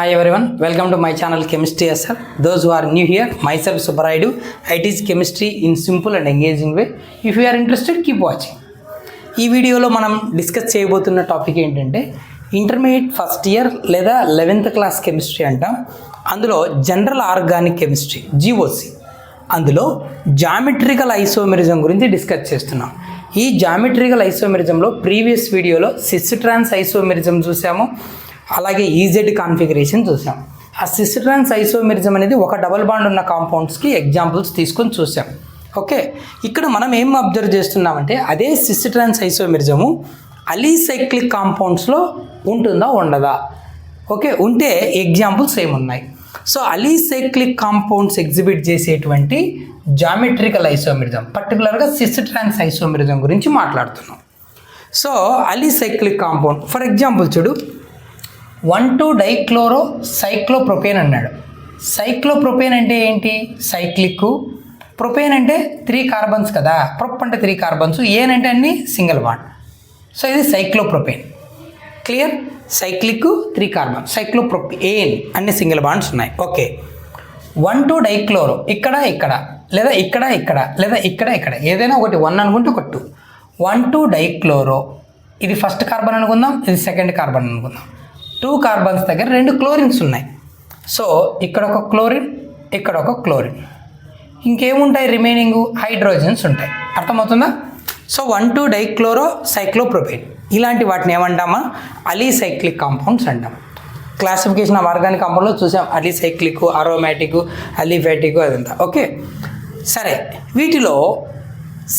Hi everyone, welcome to my channel Chemistry SR. Those who are new here, myself Subaraidu. I teach chemistry in simple and engaging way. If you are interested, keep watching. ఈ వీడియోలో మనం discuss చేయబోతున్న topic ఏంటంటే intermediate first year లేదా 11th class chemistry అంటాం. అందులో general organic chemistry GOC, అందులో geometrical isomerism గురించి డిస్కస్ చేస్తున్నాం. ఈ జామెట్రికల్ ఐసోమెరిజంలో ప్రీవియస్ వీడియోలో సిస్ ట్రాన్స్ ఐసోమెరిజం చూసాము, అలాగే ఈజెడ్ కాన్ఫిగరేషన్ చూసాం. ఆ సిస్ ట్రాన్స్ ఐసోమెరిజం అనేది ఒక డబుల్ బాండ్ ఉన్న కాంపౌండ్స్కి ఎగ్జాంపుల్స్ తీసుకొని చూసాం. ఓకే, ఇక్కడ మనం ఏం అబ్జర్వ్ చేస్తున్నామంటే అదే సిస్ ట్రాన్స్ ఐసోమెరిజము అలీసైక్లిక్ కాంపౌండ్స్లో ఉంటుందా ఉండదా? ఓకే, ఉంటే ఎగ్జాంపుల్స్ ఏమున్నాయి? సో అలీసైక్లిక్ కాంపౌండ్స్ ఎగ్జిబిట్ చేసేటువంటి జామెట్రికల్ ఐసోమెరిజం, పర్టికులర్గా సిస్ ట్రాన్స్ ఐసోమెరిజం గురించి మాట్లాడుతున్నాం. సో అలీసైక్లిక్ కాంపౌండ్ ఫర్ ఎగ్జాంపుల్ చూడు, 1,2-డైక్లోరో సైక్లోప్రొపేన్ అన్నాడు. సైక్లోప్రొపేన్ అంటే ఏంటి? సైక్లిక్. ప్రొపేన్ అంటే 3 కార్బన్స్ కదా, ప్రొప్ అంటే 3 కార్బన్స్, ఏన్ అంటే అన్ని సింగిల్ బాండ్. సో ఇది cyclopropane. Clear? Cyclic 3 carbon, cyclopropane అన్ని సింగిల్ బాండ్స్ ఉన్నాయి. ఓకే, 1,2-డైక్లోరో ఇక్కడ లేదా ఇక్కడ లేదా ఇక్కడ ఏదైనా ఒకటి 1 అనుకుంటే ఒక 2. 1,2-డైక్లోరో ఇది ఫస్ట్ కార్బన్ అనుకుందాం, ఇది సెకండ్ కార్బన్ అనుకుందాం. 2 కార్బన్స్ దగ్గర 2 క్లోరిన్స్ ఉన్నాయి. సో ఇక్కడ ఒక క్లోరిన్, ఇక్కడ ఒక క్లోరిన్, ఇంకేముంటాయి? రిమైనింగ్ హైడ్రోజన్స్ ఉంటాయి. అర్థమవుతుందా? సో 1,2-డైక్లోరో సైక్లోప్రొపేన్, ఇలాంటి వాటిని ఏమంటామా? అలీసైక్లిక్ కాంపౌండ్స్ అంటాం. క్లాసిఫికేషన్ ఆఫ్ ఆర్గానిక్ కాంపౌండ్లో చూసాం, అలీసైక్లిక్, అరోమాటిక్, అలీఫాటిక్, అదంతా. ఓకే, సరే, వీటిలో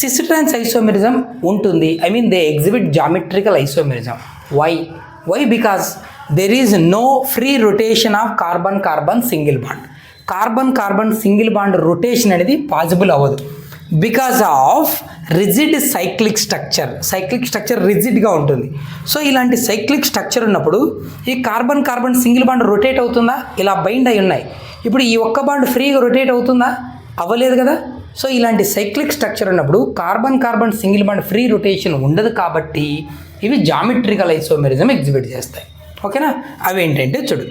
సిస్ ట్రాన్స్ ఐసోమెరిజం ఉంటుంది. I mean they exhibit geometrical isomerism. Why? Because there is no free rotation of carbon single bond. Carbon single bond rotation అనేది possible అవ్వదు because of rigid cyclic structure రిజిడ్గా ఉంటుంది. So ఇలాంటి cyclic structure ఉన్నప్పుడు ఈ carbon single bond rotate అవుతుందా? ఇలా bind అయి ఉన్నాయి. ఇప్పుడు ఈ ఒక్క బాండ్ ఫ్రీగా రొటేట్ అవుతుందా? అవ్వలేదు కదా. సో ఇలాంటి సైక్లిక్ స్ట్రక్చర్ ఉన్నప్పుడు carbon single bond free rotation ఉండదు, కాబట్టి ఇవి జామెట్రికల్ ఐసోమెరిజం ఎగ్జిబిట్ చేస్తాయి. ఓకేనా? అవి ఏంటంటే చూడు,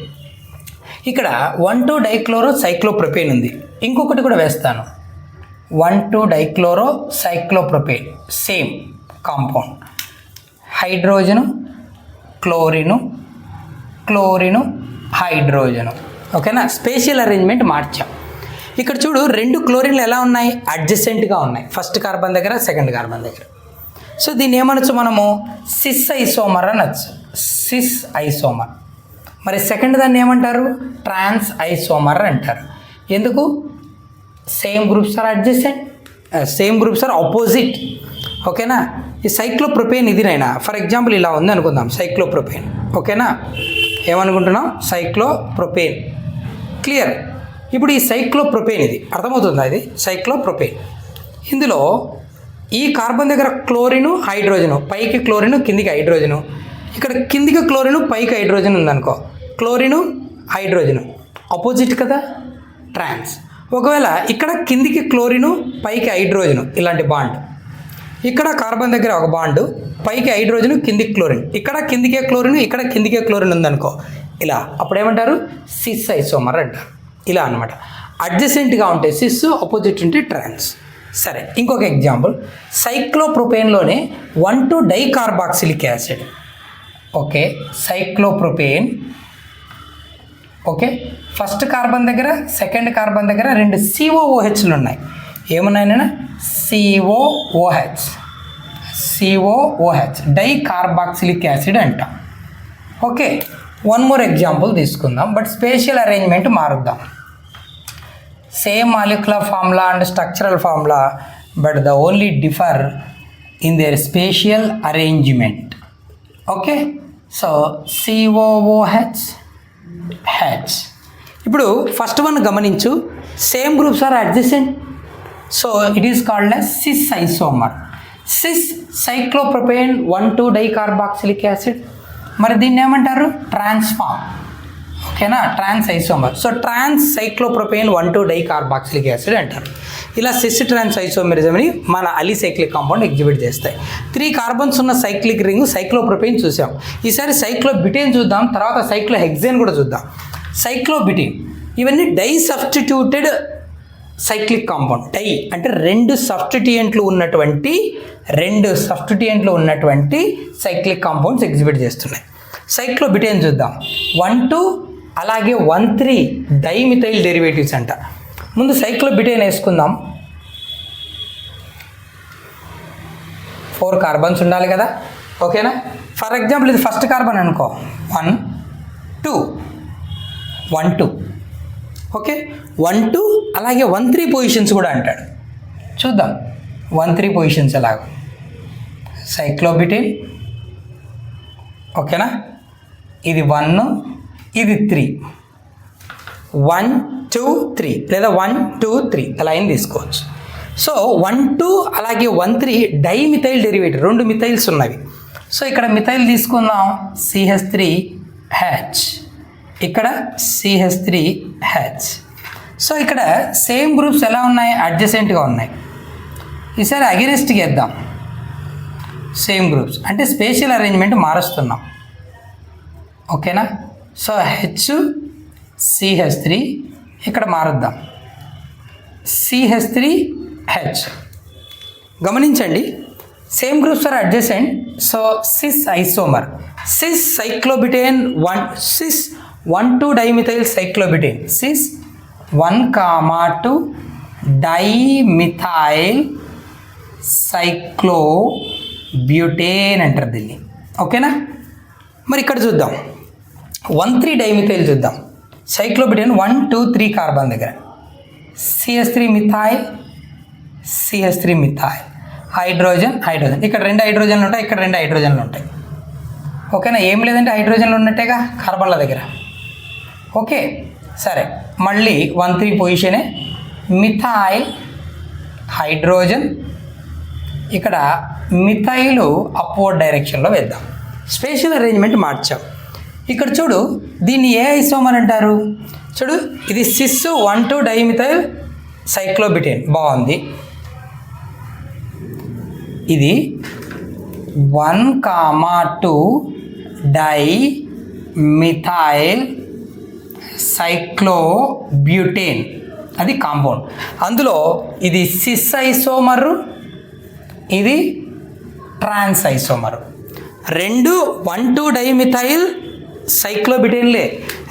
ఇక్కడ 1,2-డైక్లోరో సైక్లోప్రొపేన్ ఉంది. ఇంకొకటి కూడా వేస్తాను, one two dichloro cyclopropane, same compound, hydrogen chlorine hydrogen. ఓకేనా? స్పేషియల్ అరేంజ్మెంట్ మార్చాం. ఇక్కడ చూడు, 2 క్లోరిన్లు ఎలా ఉన్నాయి? అడ్జసెంట్గా ఉన్నాయి, ఫస్ట్ కార్బన్ దగ్గర, సెకండ్ కార్బన్ దగ్గర. సో దీన్ని ఏమనొచ్చు మనము? సిస్ ఐసోమర్ అనొచ్చు, సిస్ ఐసోమర్. మరి సెకండ్ దాన్ని ఏమంటారు? ట్రాన్స్ ఐసోమర్ అంటారు. ఎందుకు? Same groups are adjacent, same groups are opposite. ఓకేనా? ఈ సైక్లోప్రొపేన్ ఇది నైనా ఫర్ ఎగ్జాంపుల్ ఇలా ఉంది అనుకుందాం, సైక్లోప్రొపేన్. ఓకేనా? ఏమనుకుంటున్నాం? సైక్లోప్రొపేన్. క్లియర్? ఇప్పుడు ఈ సైక్లోప్రొపేన్ ఇది అర్థమవుతుందా? ఇది సైక్లోప్రొపేన్. ఇందులో ఈ కార్బన్ దగ్గర క్లోరిను హైడ్రోజను, పైకి క్లోరిను కిందికి హైడ్రోజను, ఇక్కడ కిందికి క్లోరిను పైకి హైడ్రోజన్ ఉందనుకో, క్లోరిను హైడ్రోజను ఆపోజిట్ కదా, ట్రాన్స్. ఒకవేళ ఇక్కడ కిందికి క్లోరిను పైకి హైడ్రోజను, ఇలాంటి బాండ్, ఇక్కడ కార్బన్ దగ్గర ఒక బాండ్, పైకి హైడ్రోజను కిందికి క్లోరిన్, ఇక్కడ కిందికే క్లోరిన్, ఇక్కడ కిందికే క్లోరిన్ ఉందనుకో, ఇలా, అప్పుడు ఏమంటారు? సిస్ ఐసోమర్ అంటారు. ఇలా అనమాట. అడ్జసెంట్గా ఉంటే సిస్, ఆపోజిట్ ఉంటే ట్రాన్స్. సరే, ఇంకొక ఎగ్జాంపుల్, సైక్లోప్రొపేన్లోనే one two dicarboxylic acid. Okay, cyclopropane. Okay, first carbon దగ్గర, సెకండ్ కార్బన్ దగ్గర 2 COOHలు ఉన్నాయి. ఏమున్నాయన్నా? COOH, డైకార్బాక్సిలిక్ యాసిడ్ అంటాం. ఓకే, 1 మోర్ ఎగ్జాంపుల్ తీసుకుందాం, బట్ స్పేషియల్ అరేంజ్మెంట్ మారుద్దాం. Same molecular formula and structural formula, but the only differ in their spatial arrangement. Okay, so COOH. ఇప్పుడు first one గమనించు, same groups are adjacent, so it is called as cis isomer. Cis cyclopropane one two dicarboxylic acid. మరి దీన్ని ఏమంటారు? Transform. ఓకేనా? Trans isomer. So trans cyclopropane one two dicarboxylic acid అంటారు. ఇలా sys ట్రాన్స్ ఐసోమెరిజంని మన అలీసైక్లిక్ compound exhibit చేస్తాయి. 3 కార్బన్స్ ఉన్న సైక్లిక్ రింగ్ సైక్లోప్రొపేన్ చూసాం. ఈసారి సైక్లోబ్యూటేన్ చూద్దాం, తర్వాత సైక్లోహెక్సేన్ కూడా చూద్దాం. సైక్లోబ్యూటేన్. ఇవన్నీ disubstituted cyclic compound. Di అంటే రెండు సబ్స్టిట్యూయెంట్లు ఉన్నటువంటి సైక్లిక్ కాంపౌండ్స్ ఎగ్జిబిట్ చేస్తున్నాయి. సైక్లోబ్యూటేన్ చూద్దాం. 1,2 అలాగే 1,3 డైమిథైల్ డెరివేటివ్స్ అంట. ముందు సైక్లోబ్యూటేన్ వేసుకుందాం. 4 కార్బన్స్ ఉండాలి కదా, ఓకేనా. ఫర్ ఎగ్జాంపుల్ ఇది ఫస్ట్ కార్బన్ అనుకో, 1 2 1 2, ఓకే. 1 2 అలాగే 1 3 పొజిషన్స్ కూడా అంటాడు. చూద్దాం 1 3 పొజిషన్స్ ఎలాగో. సైక్లోబ్యూటేన్, ఓకేనా. ఇది 1 ఇది 3, 1 2 3 లేదా 1 2 3 అలా అయిన తీసుకోవచ్చు. సో 1 2 అలాగే 1 3 డైమిథైల్ డెరివేటివ్, 2 మిథైల్స్ ఉన్నవి. సో ఇక్కడ మిథైల్ తీసుకుందాం, CH3H, ఇక్కడ CH3H. సో ఇక్కడ సేమ్ గ్రూప్స్ ఎలా ఉన్నాయి, అడ్జసెంట్గా ఉన్నాయి. ఈసారి అగెనిస్ట్కి వేద్దాం. సేమ్ గ్రూప్స్ అంటే స్పేషియల్ అరేంజ్మెంట్ మారుస్తున్నాం, ఓకేనా. సో CH3 ఇక్కడ మారుద్దాం, CH3H. గమనించండి, same groups are adjacent. So cis isomer, cis cyclobutane 1,2 dimethyl cyclobutane, cis 1,2 dimethyl cyclobutane అంటారు దీన్ని, ఓకేనా. మరి ఇక్కడ చూద్దాం 1 3 డైమిథైల్ చూద్దాం. సైక్లోబ్యూటేన్ 1 2 3 కార్బన్ దగ్గర CH3 methyl, CH3 methyl, hydrogen ఇక్కడ 2 హైడ్రోజన్లు ఉంటాయి, ఇక్కడ 2 హైడ్రోజన్లు ఉంటాయి, ఓకేనా. ఏం లేదంటే హైడ్రోజన్లు ఉన్నట్టేగా కార్బన్ల దగ్గర, ఓకే. సరే, మళ్ళీ 1 3 పొజిషనే, మిథైల్ హైడ్రోజన్, ఇక్కడ మిథైలు అప్వర్డ్ డైరెక్షన్లో వేద్దాం. స్పేషియల్ అరేంజ్మెంట్ మార్చాం. ఇక్కడ చూడు, దీన్ని ఏ ఐసోమర్ అంటారు, చూడు ఇది సిస్ 1 2 డైమిథైల్ సైక్లోబ్యూటేన్, బాగుంది. ఇది 1,2 డైమిథైల్ సైక్లోబ్యూటేన్, అది కాంపౌండ్. అందులో ఇది సిస్ ఐసోమర్, ఇది ట్రాన్స్ ఐసోమర్. 2 1 2 డైమిథైల్ సైక్లోబ్యూటేన్లే.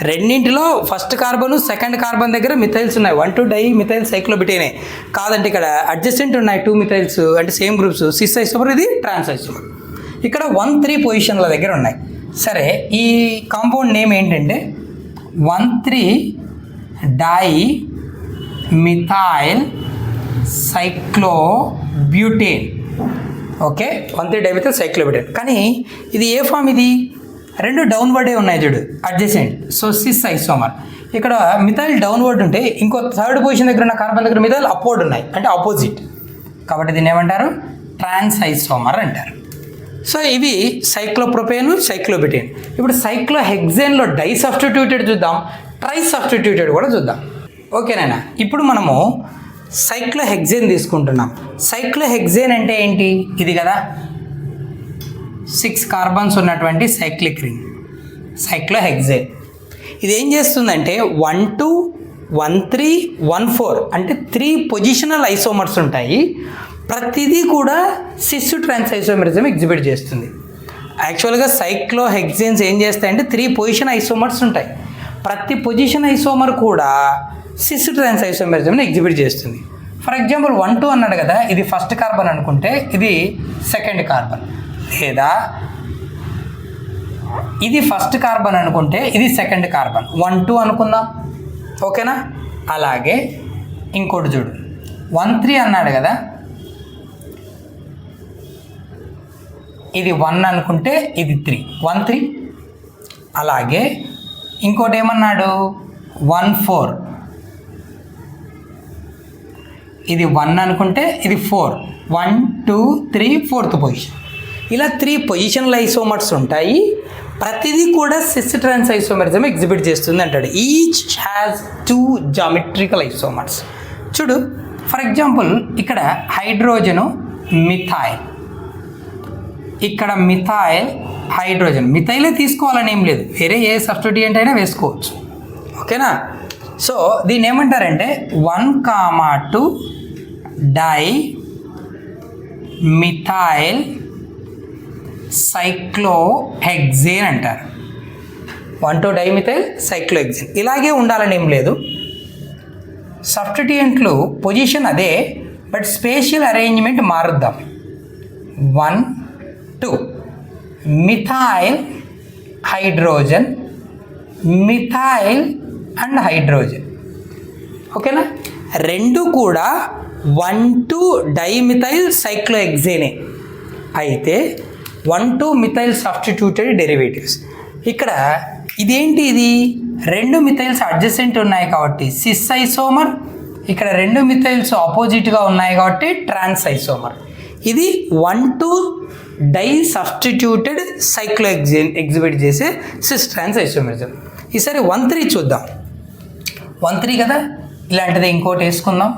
రెండింటిలో ఫస్ట్ కార్బన్ సెకండ్ కార్బన్ దగ్గర మిథైల్స్ ఉన్నాయి, 1 2 డైమిథైల్ సైక్లోబ్యూటేనే. కాదంటే ఇక్కడ అడ్జసెంట్ ఉన్నాయి 2 మిథైల్స్, అంటే సేమ్ గ్రూప్స్, సిస్ ఐసోమర్, ఇది ట్రాన్స్ ఐసోమర్. ఇక్కడ 1 3 పొజిషన్ల దగ్గర ఉన్నాయి. సరే, ఈ కాంపౌండ్ నేమ్ ఏంటంటే 1 3 dimethyl cyclobutane, okay. 1 3 dimethyl cyclobutane. కానీ ఇది ఏ ఫామ్, ఇది 2 డౌన్వర్డే ఉన్నాయి చూడు, అడ్జసెంట్. So cis isomer. ఇక్కడ మిథైల్ డౌన్వర్డ్ ఉంటే ఇంకో థర్డ్ పొజిషన్ దగ్గర ఉన్న కార్బన్ దగ్గర మిథైల్ అప్వర్డ్ ఉన్నాయి, అంటే ఆపోజిట్. కాబట్టి దీన్ని ఏమంటారు, ట్రాన్స్ ఐసోమర్ అంటారు. సో ఇవి సైక్లోప్రొపేన్, సైక్లోబ్యూటేన్. ఇప్పుడు సైక్లోహెక్సేన్లో డై సబ్స్టిట్యూటెడ్ చూద్దాం, ట్రై సబ్స్టిట్యూటెడ్ కూడా చూద్దాం, ఓకేనా. ఇప్పుడు మనము సైక్లోహెక్సేన్ తీసుకుంటున్నాం. సైక్లోహెక్సేన్ అంటే ఏంటి, ఇది కదా 6 కార్బన్స్ ఉన్నటువంటి సైక్లిక్ రింగ్, సైక్లోహెక్సేన్. ఇది ఏం చేస్తుందంటే 1 2 1 3 1 4 అంటే 3 పొజిషనల్ ఐసోమర్స్ ఉంటాయి. ప్రతిదీ కూడా సిస్ ట్రాన్స్ ఐసోమరిజం ఎగ్జిబిట్ చేస్తుంది. యాక్చువల్గా సైక్లోహెక్సేన్స్ ఏం చేస్తాయంటే 3 పొజిషన్ ఐసోమర్స్ ఉంటాయి. ప్రతి పొజిషన్ ఐసోమర్ కూడా సిస్ ట్రాన్స్ ఐసోమరిజంని ఎగ్జిబిట్ చేస్తుంది. ఫర్ ఎగ్జాంపుల్ 1 2 అన్నాడు కదా, ఇది ఫస్ట్ కార్బన్ అనుకుంటే ఇది సెకండ్ కార్బన్, లేదా ఇది ఫస్ట్ కార్బన్ అనుకుంటే ఇది సెకండ్ కార్బన్, 1 2 అనుకుందాం, ఓకేనా. అలాగే ఇంకోటి చూడు, 1 3 అన్నాడు కదా, ఇది 1 అనుకుంటే ఇది 3, 1 3. అలాగే ఇంకోటి ఏమన్నాడు, 1 4, ఇది 1 అనుకుంటే ఇది 4, 1 2 3 4th పొజిషన్. ఇలా 3 పొజిషనల్ ఐసోమర్స్ ఉంటాయి. ప్రతిదీ కూడా సిస్ ట్రాన్స్ ఐసోమరిజం ఎగ్జిబిట్ చేస్తుంది అంటాడు. Each has 2 geometrical isomers. చూడు, ఫర్ ఎగ్జాంపుల్ ఇక్కడ హైడ్రోజను మిథైల్, ఇక్కడ మిథైల్ హైడ్రోజన్. మిథైలే తీసుకోవాలని ఏం లేదు, వేరే ఏ సబ్స్టిట్యూయెంట్ అయినా వేసుకోవచ్చు, ఓకేనా. సో దీన్ని ఏమంటారంటే 1,2 డై మిథైల్ సైక్లోహెక్సేన్ అంటారు. 1,2 డైమిథైల్ సైక్లోహెక్సేన్. ఇలాగే ఉండాలని ఏం లేదు, సబ్స్టిట్యూయెంట్లు పొజిషన్ అదే, బట్ స్పేషియల్ అరేంజ్మెంట్ మారుద్దాం. 1 2 methyl hydrogen, methyl and hydrogen. ఓకేనా. రెండు కూడా 1,2 డైమిథైల్ సైక్లోహెక్సేనే అయితే 1,2 మిథైల్ సబ్స్టిట్యూటెడ్ డెరివేటివ్స్. ఇక్కడ ఇదేంటి, ఇది 2 మిథైల్స్ అడ్జసెంట్ ఉన్నాయి కాబట్టి సిస్ ఐసోమర్, ఇక్కడ 2 మిథైల్స్ ఆపోజిట్గా ఉన్నాయి కాబట్టి ట్రాన్స్ ఐసోమర్. ఇది 1,2 డై సబ్స్టిట్యూటెడ్ సైక్లోహెక్సేన్ ఎగ్జిబిట్ చేసే సిస్ ట్రాన్స్ ఐసోమరిజం. ఈసారి 1,3 చూద్దాం. 1,3 కదా, ఇలాంటిది ఇంకోటి వేసుకుందాం.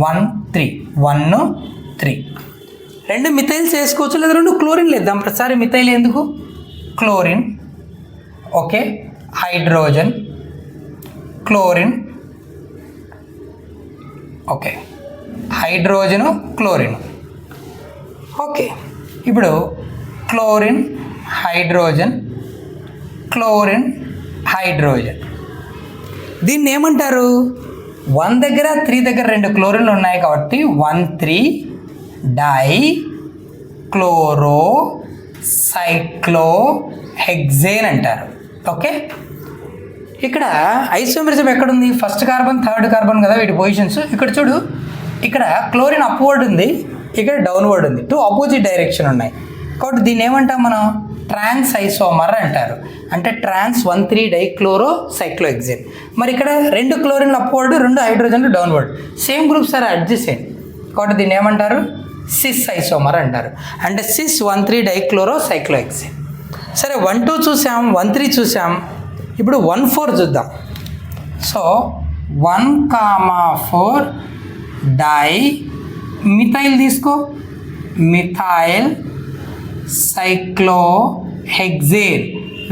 1,3 1 3 2 మిథైల్స్ వేసుకోవచ్చు, లేదా 2 క్లోరిన్ వేద్దాం. ప్రతిసారి మిథైల్ ఎందుకు, chlorine. Okay, hydrogen, chlorine. Okay, hydrogen, chlorine. Okay, ఇప్పుడు క్లోరిన్, హైడ్రోజన్, క్లోరిన్, హైడ్రోజన్. దీన్ని ఏమంటారు, 1 దగ్గర 3 దగ్గర 2 క్లోరిన్లు ఉన్నాయి కాబట్టి 1,3 డై క్లోరో సైక్లోహెక్సేన్ అంటారు. ఓకే, ఇక్కడ ఐసోమెరిజం ఎక్కడుంది, ఫస్ట్ కార్బన్ థర్డ్ కార్బన్ కదా వీటి పొజిషన్స్. ఇక్కడ చూడు, ఇక్కడ క్లోరిన్ అప్వర్డ్ ఉంది, ఇక్కడ డౌన్వర్డ్ ఉంది, 2 ఆపోజిట్ డైరెక్షన్ ఉన్నాయి కాబట్టి దీన్ని ఏమంటాం మనం, ట్రాన్స్ ఐసోమర్ అంటారు. అంటే ట్రాన్స్ 1,3 డైక్లోరో సైక్లోహెక్సేన్. మరి ఇక్కడ 2 క్లోరిన్లు అప్వర్డ్, 2 హైడ్రోజన్లు downward, same groups are adjacent కాబట్టి దీన్ని ఏమంటారు, సిస్ ఐసోమర్ అంటారు. అంటే సిస్ 1,3 డైక్లోరో సైక్లోహెక్సేన్. సరే 1,2 చూసాం, 1,3 చూసాం, ఇప్పుడు 1,4 చూద్దాం. సో 1,4 డై మిథైల్ తీసుకో, మిథైల్ సైక్లోహెక్సేన్.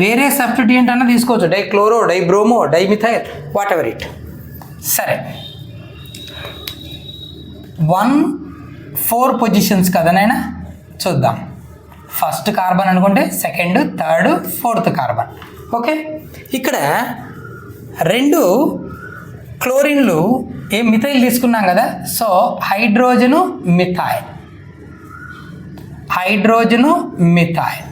వేరే సబ్స్టిట్యూయెంట్ అన్న తీసుకోవచ్చు, dichloro, dibromo, dimethyl, whatever it. సరే 1,4 పొజిషన్స్ కదా నైనా, చూద్దాం. ఫస్ట్ కార్బన్ అనుకుంటే second, third, fourth carbon. Okay, ఇక్కడ 2 క్లోరిన్లు మిథైల్ తీసుకున్నాం కదా. సో hydrogen, methyl, hydrogen, methyl.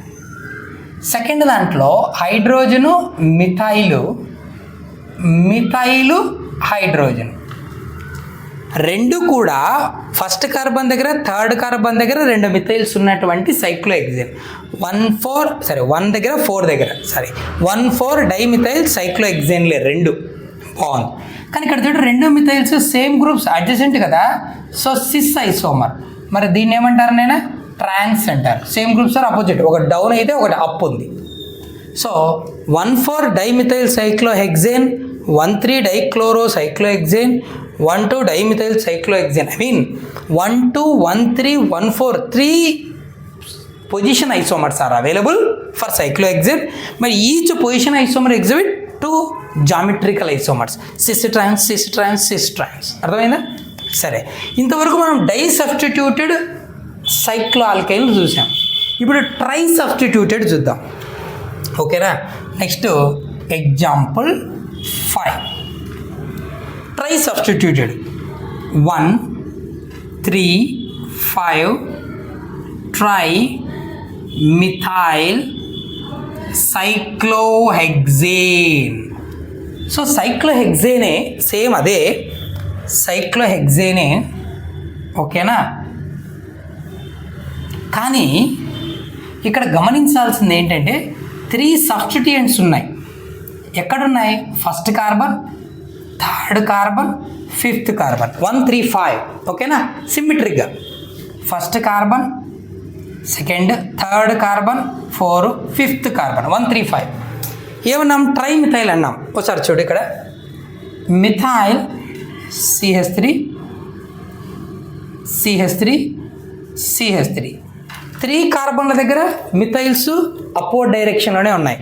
Second దాంట్లో హైడ్రోజను, మిథైలు, మిథైలు, హైడ్రోజన్. 2 కూడా ఫస్ట్ కార్బన్ దగ్గర థర్డ్ కార్బన్ దగ్గర 2 మిథైల్స్ ఉన్నటువంటి సైక్లోహెక్సేన్. 1 దగ్గర 4 దగ్గర 1,4 డైమిథైల్ సైక్లోహెక్సేన్లే 2. బాగుంది. కానీ ఇక్కడ చూడండి 2 మిథైల్స్ సేమ్ గ్రూప్స్ అడ్జసెంట్ కదా, సో సిస్ ఐసోమర్. మరి దీన్ని ఏమంటారు నేను, ట్రాన్స్ అంటారు. సేమ్ గ్రూప్స్ ఆర్ అపోజిట్, ఒకటి డౌన్ అయితే ఒకటి అప్ ఉంది. So 1,4 dimethyl cyclohexane, 1,3 dichloro cyclohexane, 1,2 dimethyl cyclohexane. I mean 1,2 1,3 1,4 3 position isomers are available for cyclohexane. మరి each position isomer exhibit 2 geometrical isomers, cis trans, cis trans, cis trans. అర్థమైందా. సరే, ఇంతవరకు మనం die substituted సైక్లో alkyl చూసాం. ఇప్పుడు try substituted చూద్దాం. ఓకేనా. Next example 5. Trisubstituted 1 3 5 trimethyl cyclohexane. So సైక్లోహెక్సేనే, సేమ్ అదే సైక్లోహెక్సేనే. ఓకేనా. కానీ ఇక్కడ గమనించాల్సింది ఏంటంటే 3 సబ్స్టిట్యూయెంట్స్ ఉన్నాయి. ఎక్కడున్నాయి, first carbon, third carbon, fifth carbon, 1 3 5. ఓకేనా, సిమ్మెట్రిక్గా first carbon, second, third carbon, 4, fifth carbon, 1 3 5. ఏమన్నాం, ట్రై మిథైల్ అన్నాం. ఒకసారి చూడు, ఇక్కడ మిథైల్ CH3 CH3 CH3. 3 కార్బన్ల దగ్గర మిథైల్స్ అప్వర్డ్ డైరెక్షన్లోనే ఉన్నాయి.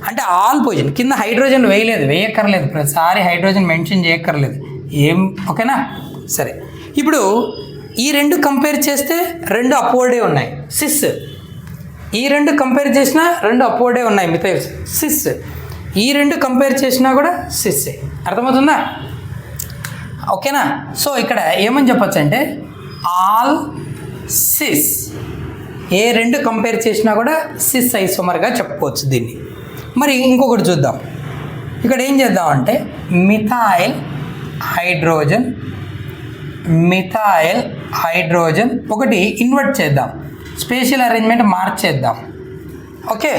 అంటే ఆల్ పొజిషన్ కింద హైడ్రోజన్ వేయక్కర్లేదు, ప్రతిసారి హైడ్రోజన్ మెన్షన్ చేయక్కర్లేదు ఏం, ఓకేనా. సరే, ఇప్పుడు ఈ రెండు కంపేర్ చేస్తే రెండు అప్వర్డే ఉన్నాయి సిస్, ఈ రెండు కంపేర్ చేసినా రెండు అప్వర్డే ఉన్నాయి మిథైల్స్ సిస్, ఈ రెండు కంపేర్ చేసినా కూడా సిస్సే. అర్థమవుతుందా? ఓకేనా. సో ఇక్కడ ఏమని చెప్పచ్చు అంటే ఆల్ సిస్, ఏ రెండు కంపేర్ చేసినా కూడా సిస్ ఐసోమర్గా చెప్పుకోవచ్చు దీన్ని. మరి ఇంకొకటి చూద్దాం. ఇక్కడ ఏం చేద్దామంటే మిథైల్ హైడ్రోజన్ ఒకటి ఇన్వర్ట్ చేద్దాం, స్పేషియల్ అరేంజ్మెంట్ మార్చేద్దాం. ఓకే,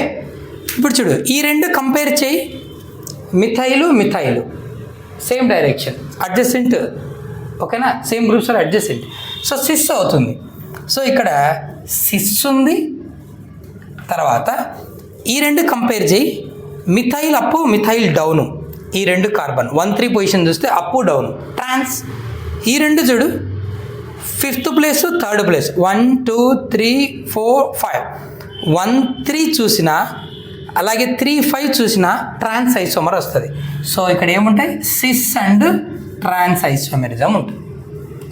ఇప్పుడు చూడు ఈ రెండు కంపేర్ చేయి, మిథైలు సేమ్ డైరెక్షన్ అడ్జసెంట్, ఓకేనా, same groups are adjacent, so cis అవుతుంది. సో ఇక్కడ సిస్ ఉంది, తర్వాత ఈ రెండు కంపేర్ చేయి, మిథైల్ అప్ మిథైల్ డౌను, ఈ రెండు కార్బన్ 1-3 పొజిషన్ చూస్తే అప్ డౌన్ ట్రాన్స్, ఈ రెండు చూడు 5th ప్లేస్ 3rd ప్లేస్ 1 2 3 4 5 1-3 చూసినా అలాగే 3-5 చూసినా ట్రాన్స్ ఐసోమర్ వస్తుంది. సో ఇక్కడ ఏముంటాయి సిస్ అండ్ ట్రాన్స్ ఐసోమెరిజం ఉంటుంది.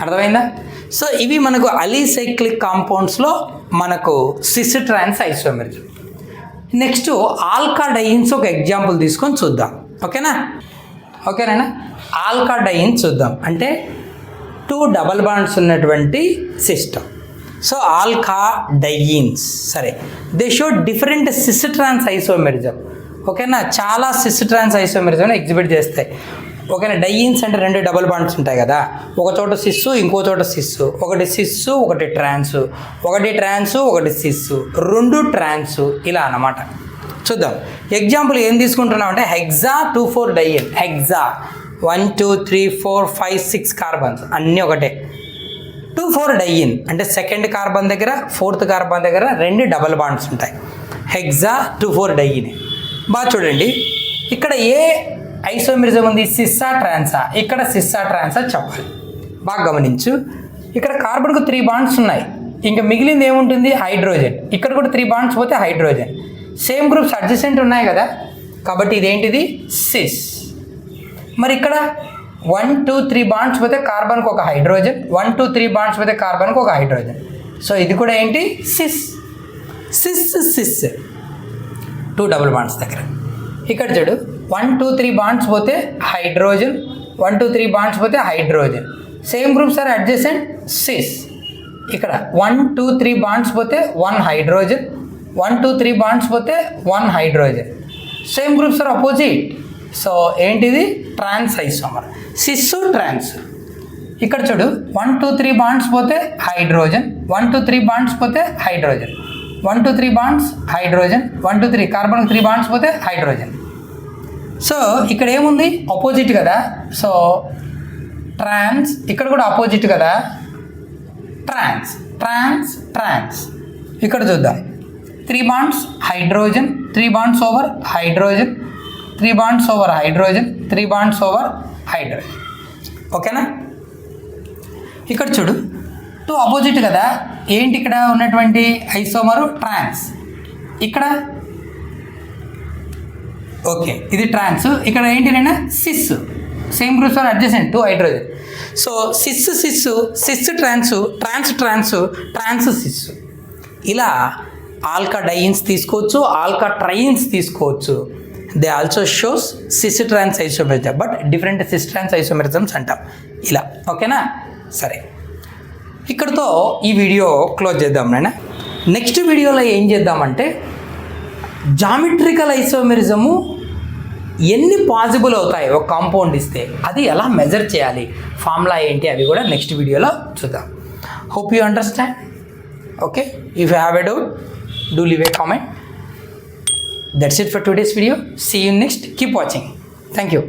అర్థమైందా? సో ఇవి మనకు అలీసైక్లిక్ కాంపౌండ్స్లో మనకు cis trans isomerism. Next alkadienes ఒక ఎగ్జాంపుల్ తీసుకొని చూద్దాం. ఓకేనా ఆల్కాడైన్స్ చూద్దాం, అంటే 2 డబల్ బాండ్స్ ఉన్నటువంటి సిస్టమ్. సో ఆల్కాడైన్స్, సరే, they show different cis trans isomerism. ఓకేనా, చాలా సిస్ ట్రాన్స్ ఐసోమెరిజం ఎగ్జిబిట్ చేస్తాయి. ఓకేనా, డైయిన్స్ అంటే 2 డబల్ బాండ్స్ ఉంటాయి కదా, ఒక చోట సిస్సు ఇంకో చోట సిస్సు, ఒకటి సిస్సు ఒకటి ట్రాన్సు, ఒకటి ట్రాన్సు ఒకటి సిస్సు, 2 ట్రాన్సు, ఇలా అన్నమాట. చూద్దాం ఎగ్జాంపుల్ ఏం తీసుకుంటున్నాం అంటే హెక్సా 2,4 డైయిన్, హెక్సా 1 2 3 4 5 6 కార్బన్స్ అన్నీ ఒకటే. 2,4 డైయిన్ అంటే 2nd కార్బన్ దగ్గర 4th కార్బన్ దగ్గర 2 డబల్ బాండ్స్ ఉంటాయి. హెక్సా 2,4 డైయిన్. బాగా చూడండి, ఇక్కడ ఏ ఐసోమెరిజం ఉంది, సిస్సా ట్రాన్సా? ఇక్కడ సిస్సా ట్రాన్సా చెప్పాలి. బాగా గమనించు, ఇక్కడ కార్బన్కు 3 బాండ్స్ ఉన్నాయి, ఇంకా మిగిలింది ఏముంటుంది, హైడ్రోజన్. ఇక్కడ కూడా 3 బాండ్స్ పోతే హైడ్రోజన్, సేమ్ గ్రూప్స్ అడ్జసెంట్ ఉన్నాయి కదా, కాబట్టి ఇదేంటిది సిస్. మరి ఇక్కడ 1 2 3 బాండ్స్ పోతే కార్బన్కి ఒక హైడ్రోజన్, 1 2 3 బాండ్స్ పోతే కార్బన్కి ఒక హైడ్రోజన్, సో ఇది కూడా ఏంటి సిస్. 2 డబుల్ బాండ్స్ దగ్గర. ఇక్కడ చూడు 1 2 3 బాండ్స్ పోతే హైడ్రోజన్, 1 2 3 బాండ్స్ పోతే hydrogen, same groups are adjacent cis. ఇక్కడ 1 2 3 బాండ్స్ పోతే 1 హైడ్రోజన్, 1 2 3 బాండ్స్ పోతే 1 hydrogen, same groups are opposite, so ఏంటిది ట్రాన్స్ ఐసోమర్, సిస్సు ట్రాన్స్. ఇక్కడ చూడు 1 2 3 బాండ్స్ పోతే హైడ్రోజన్, 1 2 3 బాండ్స్ పోతే hydrogen, 1 2 3 bonds hydrogen, 1 2 3 carbon 3 bonds పోతే హైడ్రోజన్. సో ఇక్కడ ఏముంది ఆపోజిట్ కదా, సో ట్రాన్స్, ఇక్కడ కూడా ఆపోజిట్ కదా, ట్రాన్స్ ట్రాన్స్ ట్రాన్స్. ఇక్కడ చూద్దాం 3 bonds hydrogen, 3 bonds over hydrogen, 3 bonds over hydrogen, 3 bonds over hydrogen. ఓకేనా, ఇక్కడ చూడు 2 ఆపోజిట్ కదా, ఏంటి ఇక్కడ ఉన్నటువంటి ఐసోమరు ట్రాన్స్, ఇక్కడ ఓకే ఇది ట్రాన్స్, ఇక్కడ ఏంటినైనా cis, same groups are adjacent 2 hydrogen. So cis trans, trans cis. ఇలా ఆల్కాడైన్స్ తీసుకోవచ్చు, ఆల్కాట్రైన్స్ తీసుకోవచ్చు. They also shows cis trans isomerism, but different cis trans isomerisms అంటాం ఇలా. ఓకేనా, సరే, ఇక్కడతో ఈ వీడియో క్లోజ్ చేద్దాం నాయనా. నెక్స్ట్ వీడియోలో ఏం చేద్దామంటే జామెట్రికల్ ఐసోమెరిజము ఎన్ని పాసిబుల్ అవుతాయి ఒక కాంపౌండ్ ఇస్తే, అది ఎలా మెజర్ చేయాలి, ఫార్ములా ఏంటి, అవి కూడా నెక్స్ట్ వీడియోలో చూద్దాం. Hope you understand. Okay, if you have a doubt do leave a comment. That's it for today's video. See you next. Keep watching. Thank you.